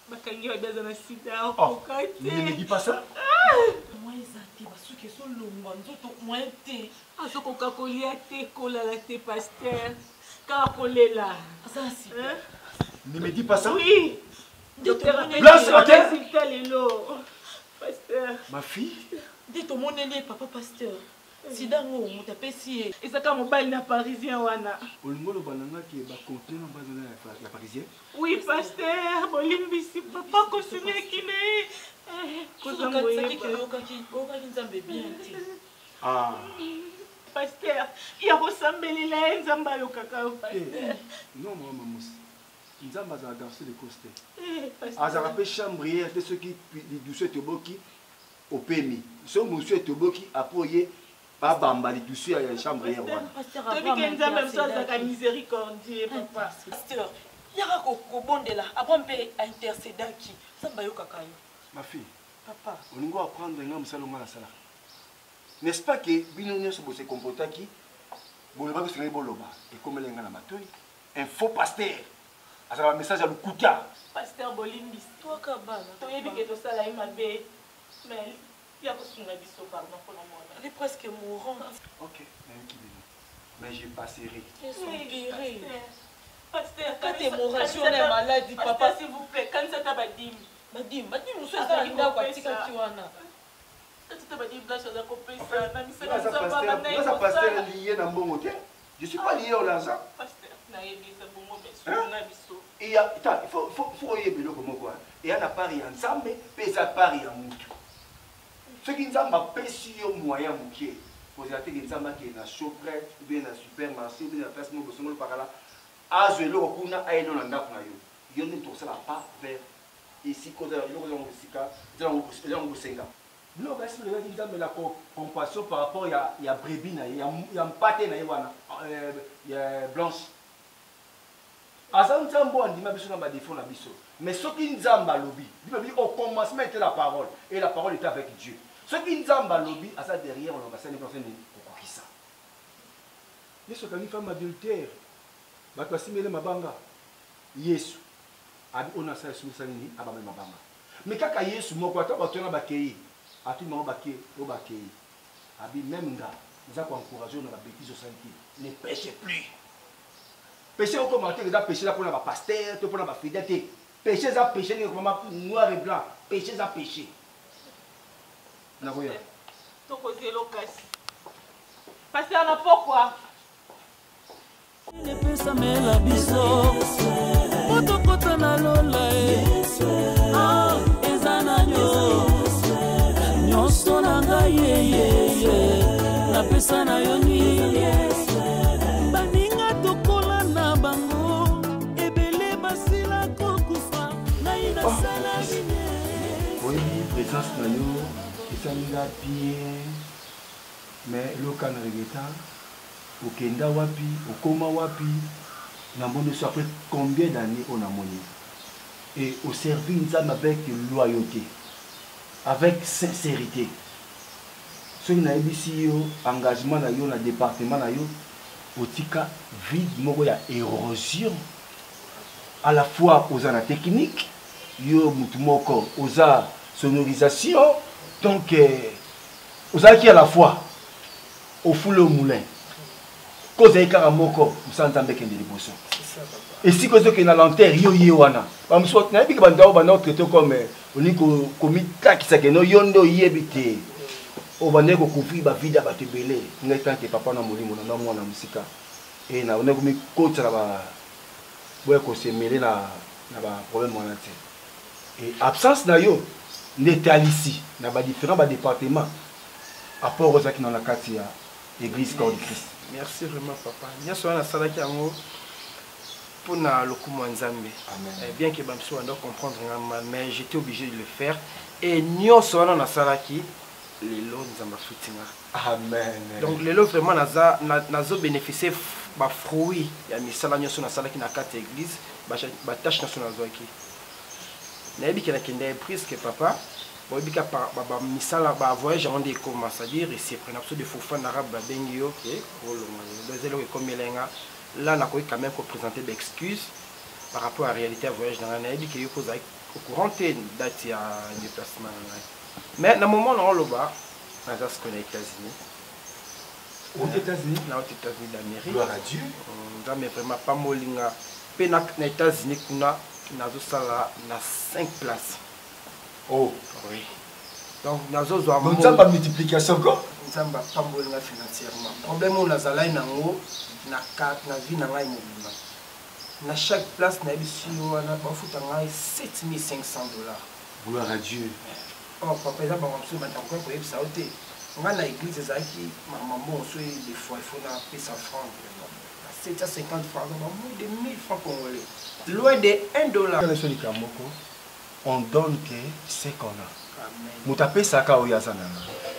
Bakangi va bien dans la sida. Oh, ne me dis pas ça. Moi, ils ont dit que sont longs, nous moins té. Ah, ce qu'on a collé à té, collé à té, pasteur. Quand collé là. Ça, c'est. Ne me dis pas ça. Oui. Blanche, laquelle? Pasteur. Ma fille? Dis ton mon aîné, papa pasteur. Sida ngo mutapesi ye. Ezaka mobali na parisien wana. Olingolo bananga ki ba contenant bazana la parisienne. Oui, pasteur, bolimbisi papa kosune kine. Ah. Pasteur, ya kosambelela ye nzambe ayokaka yo. Non, maman Moussa. Nzamba za garçon de coste. Azara pe chambrière de ceux qui douceur toboki au pemi. So monsieur toboki apoye pas bambali douceur ya chambrière wana. Tobi ke nzambe msazaka miséricorde papa. Pasteur, yaka kobondela après mpe a intercédaki. Nzambe ayokaka yo. Ma fille. Papa. On doit apprendre un homme salon à sala. N'est-ce pas que binonya se se comporta qui boloba ko sengeli boloba et comme lenga na matoyi un faux pasteur. Azala un message à lukuta. Pasteur Bolimbis, toi kabana. Toyebi ke to sala mabe. Mais il y a kosunga biso pardon pour la mort. Elle est presque mourante. OK, mais je passerai. Soupiré. Pasteur, quand hémorragie on est maladie papa s'il vous plaît, quand ça t'a badim. Badim muso ça linda kwa tika kiwana. Je suis pas lié au l'argent. Il y a, il faut y avoir quoi. Il y a un pari ensemble, mais ça pari en moutou. Ce qui nous a payé au moyen moukier. Vous avez dit que nous avons un shop prêt, ou bien un supermarché, ou bien un place où nous par là. azwe eloko kuna ayeno na ndako na yo yo nde tokosala pas vers esika ozala eloko ezango esika ezango bosenga biloko kasi eleki nzambe na compassion par rapport ya brebis na ye ya mpate na ye wana ya blanche aza nzambe oyo andima biso na badefo na biso mais soki nzambe alobi bible au commencement était la parole et la parole était avec Dieu soki nzambe alobi aza derrière oloba sani koseni kokokisa yesu akangi femme adultère bato basimele mabanga yesu abi oyo nasala esumisala nini abameli mabanga mais kaka yesu moko ata bato wana bakei atuli bango bakei abi même nga eza koencourage na babétise osaliki ne pêche plus péché okoma te eza péché eza mpona bapaster to mpona bafidèle te péché eza péché ndenge komama noir et blanc péché eza péché nakoya tokozelo kasi pasi ana pokwa epesamela biso potokota na lola eza na nyonso na ngai yeyeye napesa na yo nini baninga tokola na bango ebele basila kokufa ngai nasala nini oyebi présence na yo esalinga bien mais eloka na regeta okenda wapi okoma wapi na mbono so après combien d'années on a moni et au servir nzambe avec loyauté avec sincérité soki nayebisi yo engagement na yo na département na yo otika vide moko ya érosion à la fois oza na technique yo mutu moko oza sonorisation donc ozalaki à la fois ofule au moulin kozali kaka moko mosala nzambe ekende liboso esika ozokende na lantere yo ye wana bamosu nayebiki bandao bandao traité comme olingi komitakisa keno yo nde oyebi te obandeki kokouvri bavide ya bato ebele ngai tanke papa na molimo na mwana mosika e nabandeki komikotisa na boya kosemele na baproblème wana te e absence na yo nde etalisi na badifférent badépartement apport ozalaki na kati ya église corps du Christ. Merci vraiment papa. Nyonso wana asalaki yango mpona lokumu ya nzambe. Bien que bamso ando comprendre mais j'étais obligé de le faire et nyonso wana nasalaki lelo nzambe afutinga. Amen. Donc lelo vraiment nazo bénéficier ba fruit ya misala nyonso nasalaki na kati ya église ba tâche nyonso nazwaki. Nayebi ke nakende prise que papa boyebika ba misala ba voyage avant de commencer c'est-à-dire ici prendre absolu de foufa en arabe bengi yo ke lozelo ke komelenga là na quand même ko présenter des excuses par rapport à la réalité à voyage dans la nayebi ke yo posa au courant date ya déplacement mais na moment na loba na ça ce qu'on est États-Unis aux États-Unis d'Amérique gloire à Dieu on mais vraiment pas molinga pe na États-Unis kuna nazo sala na 5 places. Oh oui. Donc nazo zo donc ça pas multiplication quoi nzamba pambolinga financièrement problème on azala nango na vie na ngai mobima na chaque place na biso wana bafuta ngai $7,500. Gloire à Dieu. Oh papa ça ba mso ba tanko ko yebisa ote nga na église ezaki maman so des fois il faut na pesa francs 750 francs moins de 1000 francs congolais loin de $1. On donne que ce qu'on a. Moutapé saka oyazana.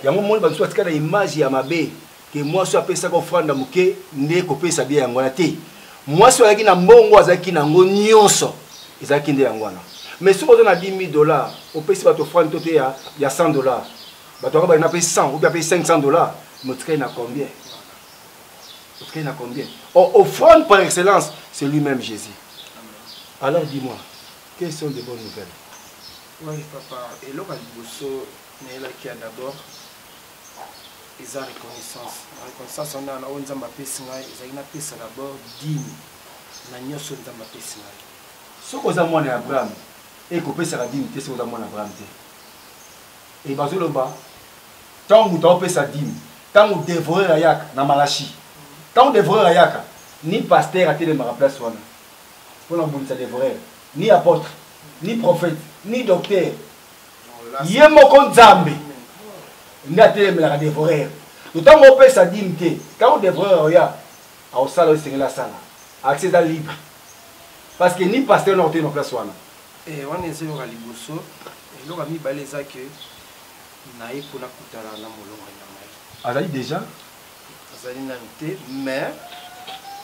Yango moni ba biso atika na image ya mabe que moi so apesa ko franda muke nde ko pesa bien yango na te. Moi so yaki na mbongo azaki na ngo nyonso ezaki nde yango na. Mais si on a $10,000 au pesa ba to franda to te ya $100. Ba to ba na pesa 100 ou bien $500. Moutaka na combien? Moutaka na combien? Offrande par excellence, c'est lui-même Jésus. Alors dis-moi, quelles sont les bonnes nouvelles? Oui, papa. Et là, il y a d'abord la reconnaissance. La reconnaissance, on a d'abord 10 000. Ce que vous avez Abraham, et que vous avez 10 000, c'est ce que vous avez Abraham. Et vous avez tant que vous avez 10 000, tant que vous dévorez la yak dans Malachi, tant que vous dévorez la yak, ni pasteur a été de ma place. Pour la dévorer, ni apôtre, ni prophète, ni docteur. Yemoko Nzambe. Ni atelemela dévorer. Autant on peut ça dimité. Quand on dévorer oya, au sala singela sala. accès est libre. Parce que ni pasteur n'a pas place. Et on est zéro à liboso. Et l'on a mis baleza que naïe pour la coutala na molonga na mai. Azali déjà? Azali na mité, mais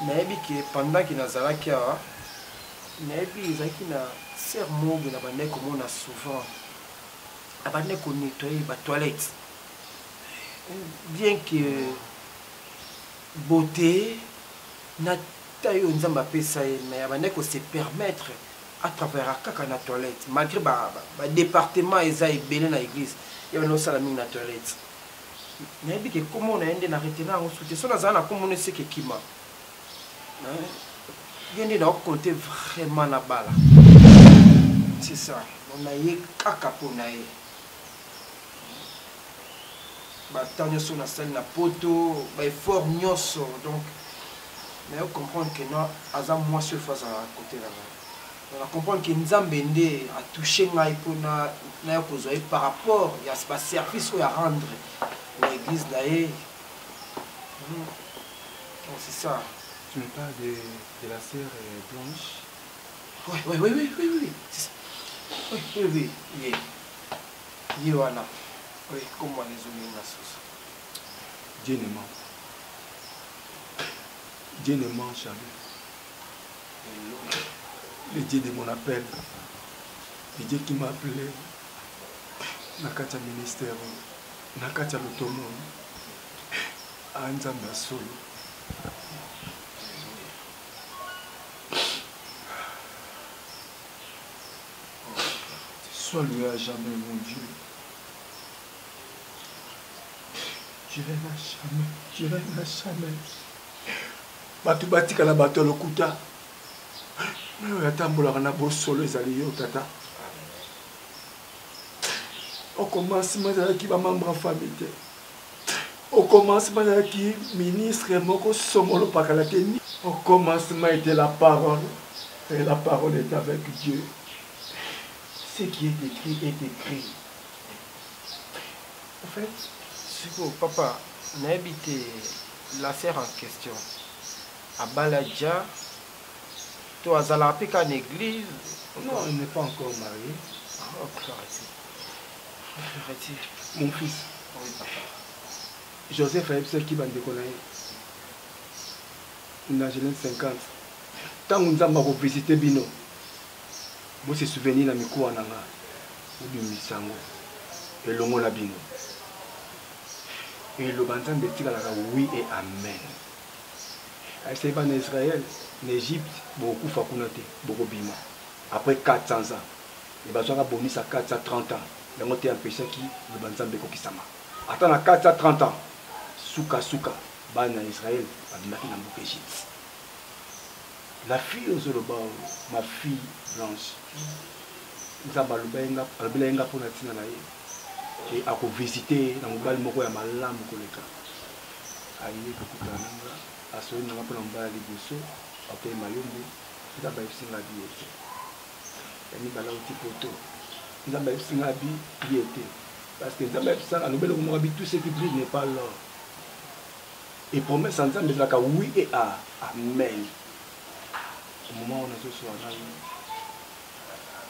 naïbi que pendant qu'il nazala kia, naïbi izaki na sermo na bande comme on a souvent. Abande ko nettoyer ba toilette. Bien que beauté na taille nzamba pesa mais abande ko se permettre à travers la toilette, malgré le département est belé dans l'église, il y a une salle de la toilette. Mais comment on a arrêté là, on soutient. Si on a comme on sait que Kima, il y a compter vraiment la balle. C'est ça. On a eu caca pour naïe. Tant sur la salle na poto, fort nyoso. Donc, mais on comprend que non, à moi seul face à côté là. On comprend que Nzambende a touché par rapport à ce service à rendre l'église d'ailleurs. C'est ça. Tu me parles de la sœur Blanche? Oui. Oui. Yohana. Oui, comment les hommes la sauce. Dieu ne ment. Dieu ne ment jamais. Le Dieu de mon appel, le Dieu qui m'a appelé, Nakacha ministère, Nakacha l'automne, Anzamba solo. Sois loué à jamais, mon Dieu. Je règne à jamais. Batu batika na bato lokuta. Mais atambola na bo solo ezali yo tata. Au commencement qui va membre en famille. Au commencement qui ministre moko somolo pakalakeni. Au commencement était la parole et la parole est avec Dieu. Ce qui est écrit est écrit. En fait, c'est bon, papa, n'habitez la sœur en question. À Baladja, toi, à Zalapika en église. Non, elle n'est pas encore mariée. Oh, mon fils. Oui, papa. Joseph Aïbse qui va me déconner. Une Angéline 50. Tant que nous avons visité Bino, vous se souvenez de Mikou Ananga, ou du Misango, et l'homo la Bino. Et le bantan de Tigala, oui et amen. C'est en Israël, en Égypte, beaucoup fakunate, beaucoup bima. Après 400 ans, les gens ont bonus à 430 ans. Ils ont été empêchés qui le bantan de Kokisama. Attends à 430 ans, souka, ban en Israël, en Égypte. La fille aux Zoloba, ma fille blanche, nous avons pour la et à visiter dans le bal moko ya malamu koleka. Aïe kokutana à ce moment pour l'emballage de bosso, après mayombe, nous avons eu la biété. Et nous avons eu poto. Nous avons eu la biété. Parce que nous avons eu ça, nous avons eu tout ce qui brille n'est pas l'or. Et promesse en disant, mais oui et amen. Au moment où on a ce soir,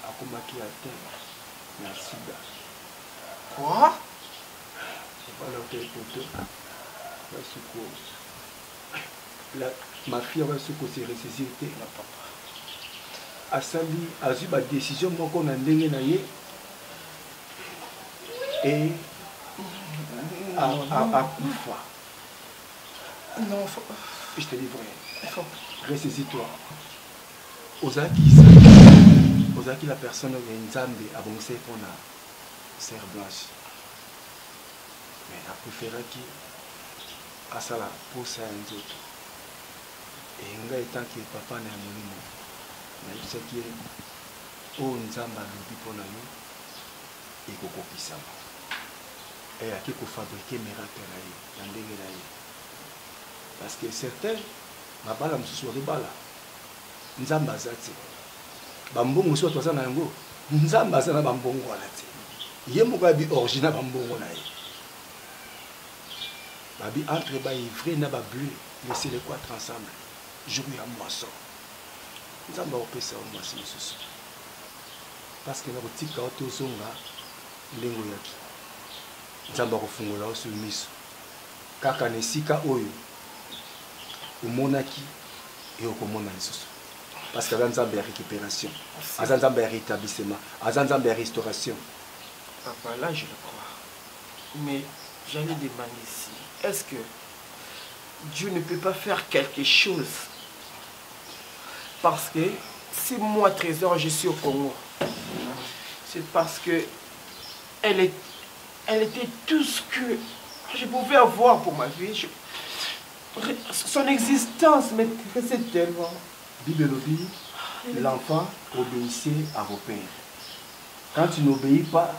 à combattre la terre, la sida. Quoi? Voilà, ma fille va se causer ressuscité. Asali a eu ma décision qu'on a ndenge na ye et à Koufa. Non, je te dis vrai. Ressaisis-toi. Ozaki la personne de Nzambe a boncé pour la sœur Blanche. Mais elle a préféré qu'il à ça pour ça un autre. Et il y a tant que papa n'a moulin. Mais il sait qu'il y a un Nzamba lobby pour nous et Koko Pisama. Et il y a qui fabriquer miracle dans des mirages. Parce que certains, ma bala me soit bala. Nzamba zati. Bambongo soit toi ça na yango. Nzamba ça na bambongo alati. Yemuka bi original bambongo na ye. Babi entre ba ivre na ba bleu, laissez les quatre ensemble. jour ya moisson nzambe akopesa yo mwasi mosusu parce que nakotika yo tozonga ndenge oyaki nzambe akofungola yo sur miso kaka na esika oyo omonaki et okomona lisusu parce que aza nzambe ya récupération aza nzambe ya rétablissement aza nzambe ya restauration. Papa, là je le crois, mais j'allais demander ici, est-ce que Dieu ne peut pas faire quelque chose? Parce que si moi, Trésor, je suis au Congo, c'est parce que elle était tout ce que je pouvais avoir pour ma vie. Son existence m'intéressait tellement. Bible dit, l'enfant obéissait à vos pères. Quand tu n'obéis pas,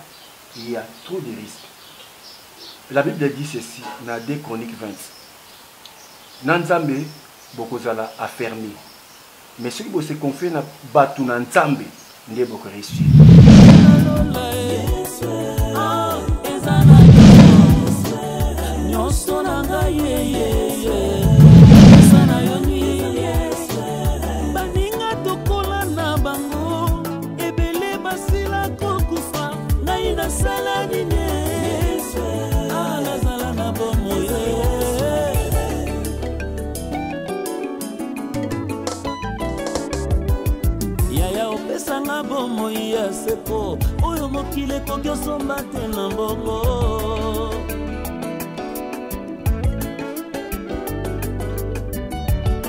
il y a trop de risques. La Bible dit ceci, dans 2 Chroniques 20. Nanzambe, bokozala affermi. Mais ceux qui se confient na batu nanzambe, ne boko réussir. Moïa sepo oyo mokile kokyo somba te na mbongo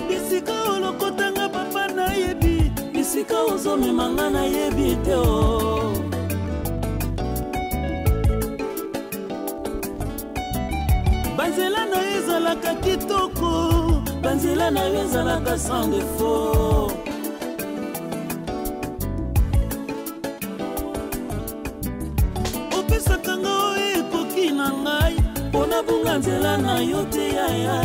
bisika olokotanga papa na yebi bisika ozomemanga na yebi te o banzela na yo ezalaka kitoko banzela na yo ezalaka sans défaut. Nzela na yo te yaya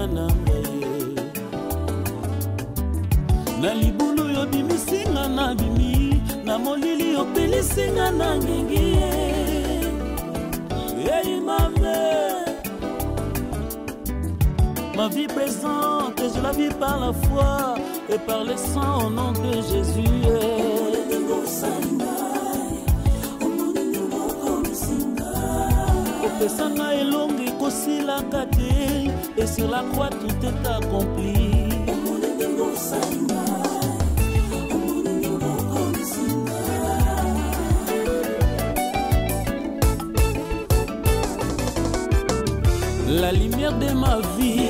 na ngai na libulu yo bimisinga na bimi na molili yo pelisinga na ngengi hey ma vie présente je la vis par la foi et par le sang au nom de Jésus. Pesanga elongi kosilaka te et sur la croix tout est accompli. La lumière de ma vie